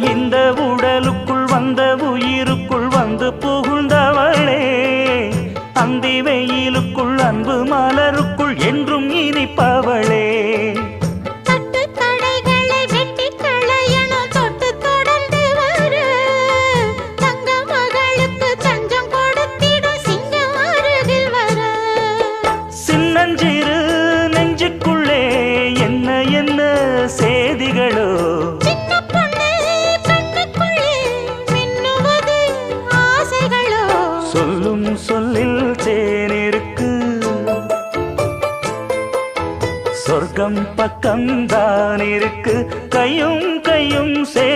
இந்த உடலுக்குள் வந்த உயிருக்குள் வந்து புகுந்தவளே, அந்தி வெயிலுக்குள் அன்பு மலருக்குள் என்றும் இனிப்பவளே. சின்னஞ்சிறு நெஞ்சுக்குள்ளே என்ன என்ன சேதிகளோ, சொல்லும் சொல்லில் தேனிருக்கு, சொர்க்கம் பக்கம்தான் இருக்கு, கையும் கையும் சே